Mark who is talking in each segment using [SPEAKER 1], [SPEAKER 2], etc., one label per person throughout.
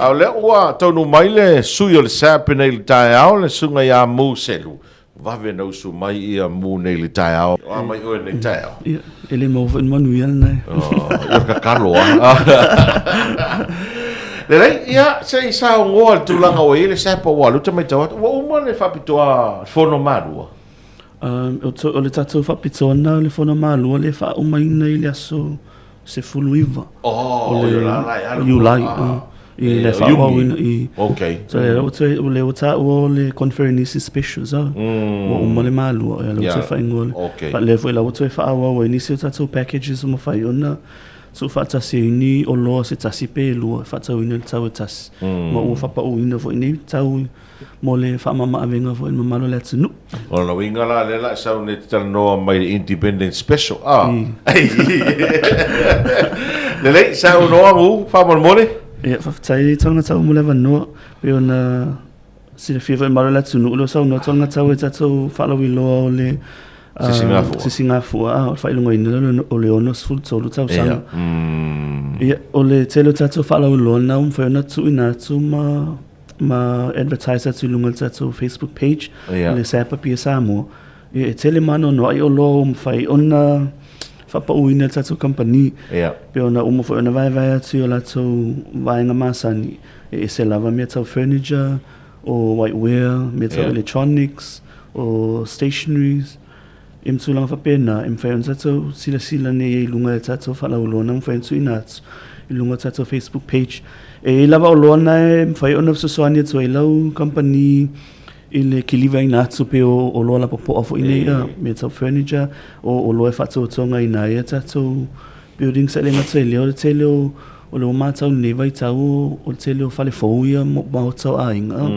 [SPEAKER 1] Au le ua tonu mai le sui o le sape nei le tae au le sunga ia mu selu. Vave na usu mai ia mu nei le tae au. Wa mai oe nei tae au.
[SPEAKER 2] Ia, ele mo ven manuia nei.
[SPEAKER 1] Ia ka kaloa. Le rei, ia, se i sa ngoa le tulanga o ele sapa ua luta mai tawata. Wa uma le whapitoa fono marua.
[SPEAKER 2] O le tatou whapitona le fono marua le wha umai nei le aso se fuluiva.
[SPEAKER 1] O le lalai.
[SPEAKER 2] Iulai. I le whawawina i...
[SPEAKER 1] Okay.
[SPEAKER 2] So le o ta o le conferences specials o uma le malua e le o te whaingole.
[SPEAKER 1] Okay.
[SPEAKER 2] But le fwe la o te whaawawa i nisi o tatou packages o ma whai ona. So whaatasi ini o loa se tasi pe lua. Whaatau ina le tau e tasi. Ma ua whapau ina fo ini tau mo le whaamama awenga fo ina mamalo le atinu.
[SPEAKER 1] O na winga la le la sau ne te noa mai independent special. Le lei, sau noa ngu, whamon mole?
[SPEAKER 2] Ia, whaftai tanga tau mo le wanoa. Pe ona sila fia fo ina mamalo le atinu. Ulo sau no tanga tau e tatou whalawi loa o le... Sisingafua, whailunga ina o le ono sful tolu tau sanga. Ia, o le telo tatou whalau lona, whaiona tu ina tu ma advertiser tu lunga tatou Facebook page, le SSAB APIA SAMOA. Ia, e tele mano no ai o lo whaiona whapau ina tatou company. Pe ona whaiona vai atu o latou vaenga masani. E se lava mea tau furniture, o whiteware, mea tau electronics, o stationaries. Im tulanga whapena, im whaion tatou sila ne i lunga e tatou whalaulona, im whaion tu inats, i lunga tatou Facebook page. E lava o loana e whaion of sosoania tu e lau company i le kiliva inatsu pe o loa la popo afo ine ia, me tau furniture, o loa e whatou tonga ina ia tatou building sa le ngata e leo, le te leo o leo mātau neva i tau, o te leo whale fau ia mo tau a inga.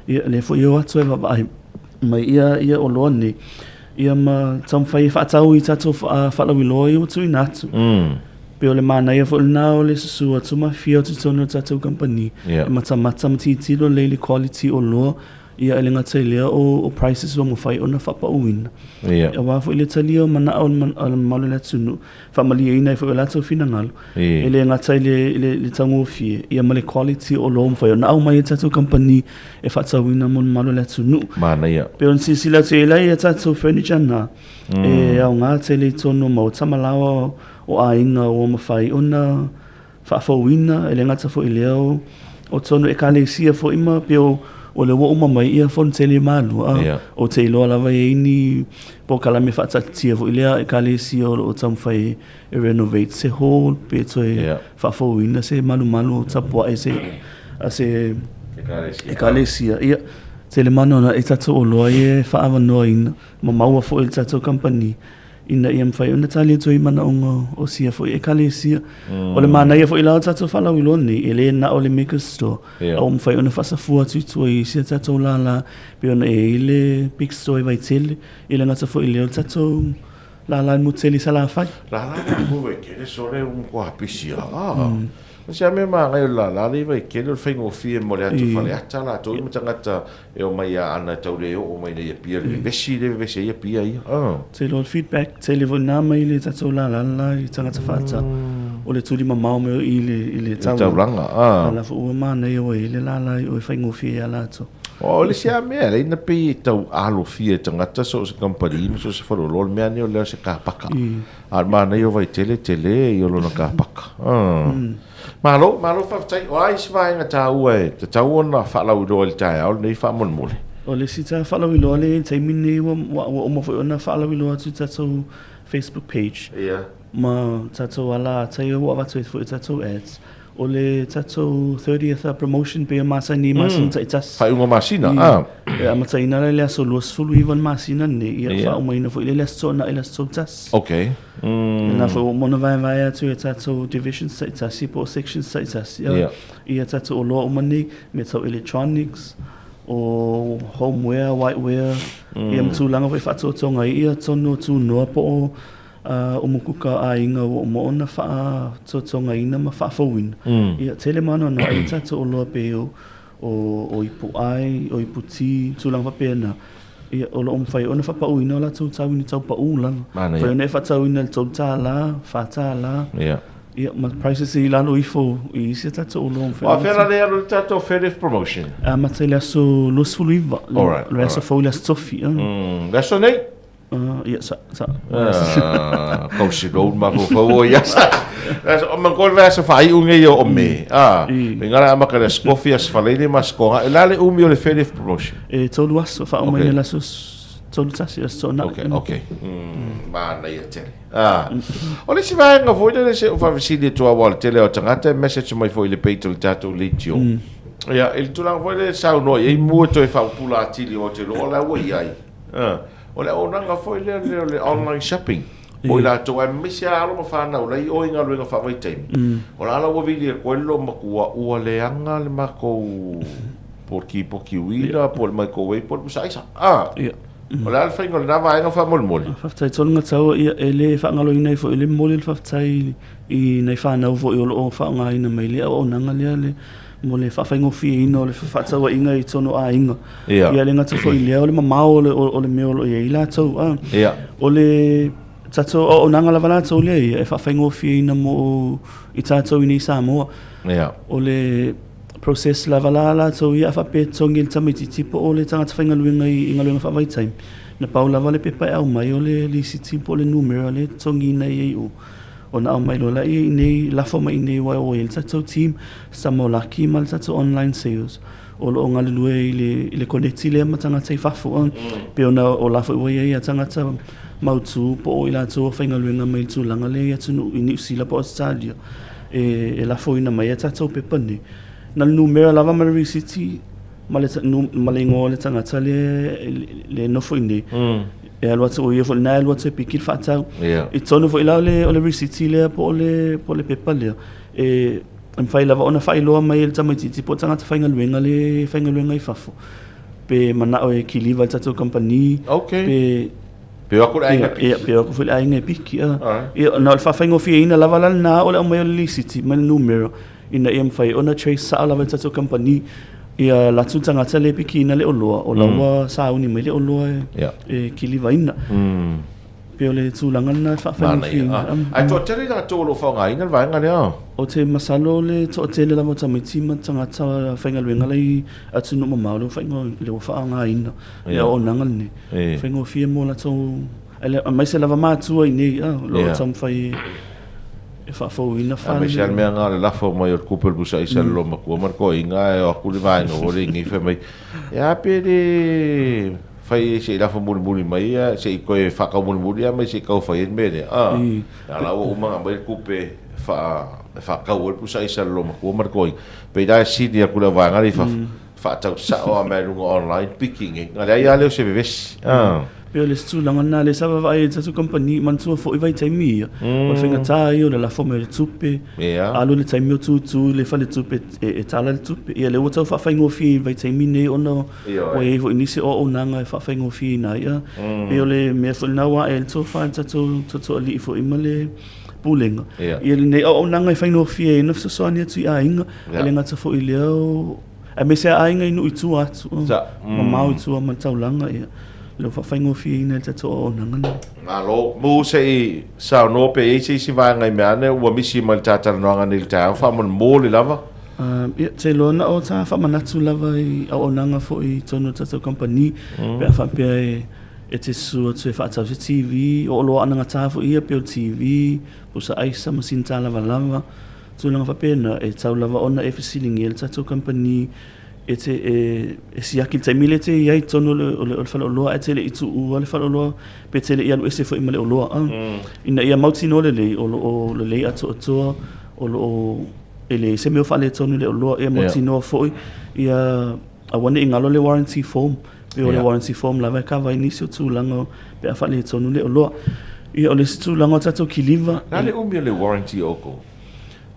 [SPEAKER 2] Ia le fo ia watu e wabai, mai ia o loa ne, ia ma tam whai whaatau i tatou whaalawi loa i o tu inatu. Pe o le mana ia fo le nao le susua tu ma fia o tu tono tatou company. Ia ma tamata ma titilo le quality o loa. Ia ele ngata lea o prices o mo whai o na whapa uina. Ia wafo ile talia o mana au malu le tunu. Whamali e ina i fo le atou fina ngalo. Ele ngata le tango fie. Ia ma le quality o loa mo whai o na au mai e tatou company e whaatau ina mo malu le tunu.
[SPEAKER 1] Mana ia.
[SPEAKER 2] Pe on sisila te elai e tatou furniture na. E au ngā te le tono ma o tamalawa o a inga o ma whai o na whaafau ina. Ele ngata fo ileo o tono e kale sia fo ima pe o le wo uma mai ia fon tele malu o te iloa lava e ini po kala me whaatatia fo ilea e kale sia o tamwhai e renovate se hall pe to e whaafau ina se malu o tapua e se e kale sia ia tele mano na e tatou o loa e whaawa noa ina ma maua fo il tatou company ina ia mwhai ona tali to i mana onga o sia fo e kale sia o le mana ia fo ila tatou whalau iloni e le na o le maker store au mwhai ona whasafua tuitua i sia tatou lala pe ona e ile big store i vai tele i le ngata fo i leo tatou lala i muteli sa la whai
[SPEAKER 1] lala mu e kere sore kua pisia Sia me ma ngai la le vai ke le whaingo fie mo le atu whale ata la tō ima tangata e o mai a ana tau reo o mai nei a pia le vesi ia pia ia.
[SPEAKER 2] Te lo feedback, te le vo nā mai le tatou la i tangata whata. O le tūri mamau me i le tau.
[SPEAKER 1] Tau ranga.
[SPEAKER 2] La fo ua mana i o i le la i o i whaingo fie a lato.
[SPEAKER 1] O le sia mea le ina pei tau alo fie tangata so se kampari so se wharolol mea ni o leo se kāpaka. A mana i o vai tele i o lona kāpaka. Malo whaftai, o ai si vaenga tā ua e, te tau ona whalau i loa le tae au, nei whamon mole.
[SPEAKER 2] O le si tā whalau i loa le, te mine wa o mawhoi ona whalau i loa tu tatou Facebook page. Ma tatou ala, tai o watu e fwoi tatou ads. O le tatou 30th promotion pe a masani masin ta itas.
[SPEAKER 1] Whai unga masina,
[SPEAKER 2] A mataina le aso luas fulu iwan masina ne, ia wha umaina fwoi le aso na ila so tas.
[SPEAKER 1] Okay.
[SPEAKER 2] Na fo mona vai atu e tatou division sa itas, po section sa itas. Ia tatou o loa umani, me tau electronics, o homeware, whiteware, ia mtulanga fwoi whatou tonga ia tono tu noa po o mukuka a inga o moona wha tonga ina ma wha fawina. Ia tele mana na i tatou o loa pe o ipu ai, o ipu ti, tūlanga whapena. Ia o lo umwhai ona whapauina o la tau tau ini tau paulanga. Whai ona e whatauina le tau tā la, wha tā la. Ia, ma prices I lalo I fo I se tato o long
[SPEAKER 1] Wa fera le alu tato fair promotion.
[SPEAKER 2] Ma te le aso los fuluiva. Le aso fo le aso tofi.
[SPEAKER 1] Gaso nei?
[SPEAKER 2] Ia, sa.
[SPEAKER 1] Kausi road ma fo ia sa. O man ko le aso fai unge yo o me. Ngara ma ka le skofi as falele mas ko. Lale umi o le fair promotion.
[SPEAKER 2] Tolu aso fa o mai le aso tolu tasi aso na.
[SPEAKER 1] Okay. Ma na ia tele. O le si vai nga foi le se o fa visite to a tele o tangata message mai foi le peito le tato le tio. Ia, il tu lang foi le sau no e mu to e fa pula tili o te lo la wo ia. O le ona nga foi le online shopping. O la to e misia alo ma fa na o le o inga lo nga fa vai time. O la wo vili quello ma kua o le anga le ma ko por ki uila por mai ko we por sa isa. Ia. O le alfa ingo le nava inga fa mol.
[SPEAKER 2] Faftai tonu nga tau ia ele fa ngalo ina fo ele mol faftai I nei fa na fo o fa nga ina mai le o nanga le mo le fa ingo fi ino le fa tau inga I tonu a inga. Ia le nga tau fo ile o le mamao o le meo ia ila tau. Ia. O le tato o nanga la vala tau le ia fa ingo fi ina mo I tato I Samoa.
[SPEAKER 1] Ia.
[SPEAKER 2] O le process la vala so ia fa pe tsongil tsamiti tipo o le tanga tfainga luinga I ngaluinga fa vai time na paula vale pe pa au mai o le si tipo le numero le tsongi na I o na au mai lo la I nei la fo mai nei wa o il tso team samola ki mal tso online sales o lo ngal lue le connecti le matanga tsai fa fo pe ona o la fo ia tanga tsa mautu po ila tso fainga luinga mai tsu langa le ia tsu ni sila po stadio e la fo ina mai tso pe pani na numero lava Mary City malengo le tanga le no foi ni e alwa tso ye foi na alwa tso pikil fatau e tsono foi la le Mary City le po le pepa le e fai lava ona faleoloa mai le tamaiti po tanga fainga luenga I fafo pe mana o e kiliva tso company pe
[SPEAKER 1] ako ainga
[SPEAKER 2] pe ako foi ainga piki e na fa faingo fi ina lava la na o le mai City mal numero ina em fai ona trace sa ala veta to company ia la tutanga tele piki na le oloa o lawa sa uni me le oloa e kiliva ina pe ole tulanga na fa fa
[SPEAKER 1] ai to tele na to lo fa ngai na va nga le
[SPEAKER 2] o te masalo le to tele la mota miti matanga ta fa nga luenga le atu no mama lo fa ngo le fa ngai ina ia o nangal ni fa ngo fie mo la to ele mai se lava matu ai nei lo tam fai e fa fo ina fa
[SPEAKER 1] me sel me nga la fo mai o kupel busa isa lo ma ko mar ko inga e o kuli vai no ore ngi fe mai ya pede fai se la fo mul mai se ko e fa ka mul mai se ka fa en mede la o ma mai kupe fa ka o busa isa lo ma ko mar ko pe da si dia kula va nga fa ta sa o ma lu online picking nga ya le se veves
[SPEAKER 2] pe le stu langa na le sava vai tsa company man tu fo vai taimi o finga tai o la fome le tupe alu le taimi tu le fa le tupe e tala le tupe e le wota fa faingo fi vai taimi ne ono o e vo inisi o nanga fa faingo fi na ia e le me fo na wa el to fa to li fo imale pulenga e le ne o nanga faingo fi no so so ni tu a inga le nga fo ile o a me se a inga inu tu atu ma tu ma taulanga ia lo fa faingo fi ina te to nanga
[SPEAKER 1] alo mo se sa no pe si va ngai mane o mi si mal tata no nga nil ta fa mon mo le lava
[SPEAKER 2] te lo na o ta fa manatu lava I o nanga fo I tono tata company pe fa pe e te su te fa ta TV o lo ana ta fo I pe TV po sa ai sa masin ta lava tu langa fa pe na e ta lava ona e feeling el tata company e si akil te mile te ia tono o faleoloa e tele itu o le faleoloa pe tele ia no se foi male oloa ina ia mauti no le o le ato o ele se me fale tono le oloa ia mauti no foi ia a wane ingalo le warranty form pe o le warranty form la vai kava inisio tu langa pe fale tono le oloa ia o le tu langa tato kiliva
[SPEAKER 1] na le le warranty oko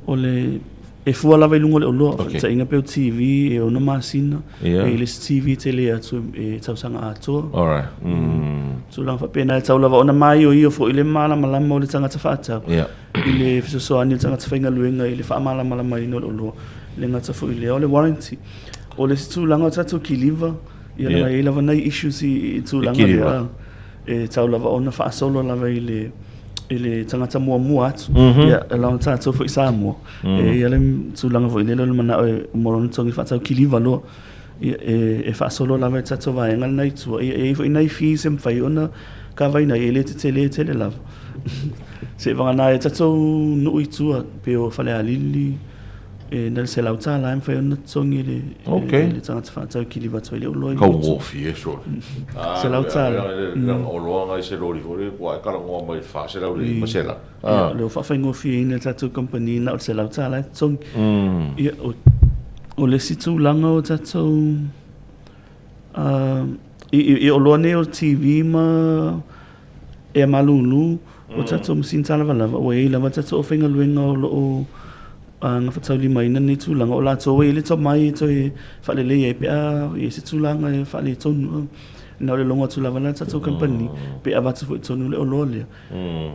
[SPEAKER 2] o le e fua lava I lungo le oloa ta inga pe TV e ona masina e le TV tele atu e tausanga ato
[SPEAKER 1] alright
[SPEAKER 2] so langa fa pena e tau lava ona mai o io fo ile mala malama o le tanga tafata ile fiso so ani tanga tafinga luenga ile fa mala malama I no oloa le ngata fo ile o le warranty o le tu langa tatu kiliva ia le lava nei issues I tu langa e tau lava ona fa solo lava ile ele tangata mua atu ia la tatou fo Samoa ia le tulanga fo ile le mana o moron tongi fa tau kiliva lo e fa solo la me tatou vai ngal nai tu e fo inai fi sem fai ona ka vai na ele tele lava se vanga na tatou no itua pe o fale alili nel se la utala em fai ona tongi le tangata fa tau kiliva to ile lo
[SPEAKER 1] ka ngofi e so
[SPEAKER 2] se la utala
[SPEAKER 1] oloa ngai se lori fo le wa ka ngo mai fa se la ri masela
[SPEAKER 2] le fa fa ngofi ne tatou company na se la utala tongi ia o le situ langa o tatou i oloa ne o TV ma e malulu o tatou msinta lava o e lava tatou whainga luenga o loo nga whatau lima ina ni tūlanga o latou e le tau mai to e whalele e pia e se tūlanga e whale tonu na le longa tūlava na tatou company pe a watu fo i tonu le oloa lea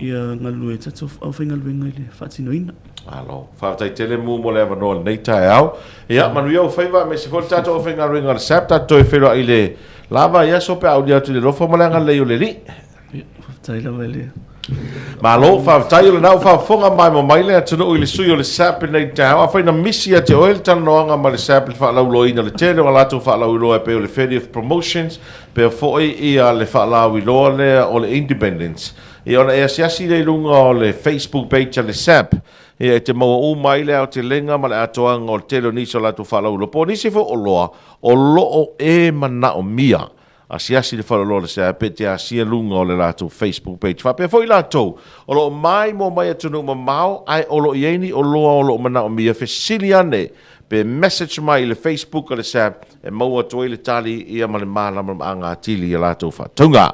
[SPEAKER 2] ia ngalu e tatou au whainga luenga i le whatino ina
[SPEAKER 1] alo whaatai tele mu mo le avanoa nei tae au ia manuia o whaiva me se fol tatou o whainga luenga le SSAB tatou e whero i le lava ia so pe au lia tu le lofo malanga leo le li
[SPEAKER 2] whaatai lava lea
[SPEAKER 1] malo whaatai o le nau whaafonga mai mo mai le atunu i le sui o le SSAB nei tae au a whaina misi a te oel tanoanga ma le SSAB le whaalau loina le tele o latou whaalau i loa pe o le Fair of Promotions pe o foi i a le whaalau i loa le o le Independence i ona e asiasi le lunga o le Facebook page le SSAB ia te maua o mai le au te lenga ma le atoanga o le tele o nisi o latou whaalau lo po nisi fo o loa o loo e mana o mia asiasi le whaalau le SSAB pe te asia lunga o le latou Facebook page whapea fo i latou o loo mai mo mai atunu ma mau ai o loo ieni o loa o loo mana o mia fesili ane pe message mai le Facebook o le SSAB e maua toi le tali ia ma le malama ma anga tili i latou whatunga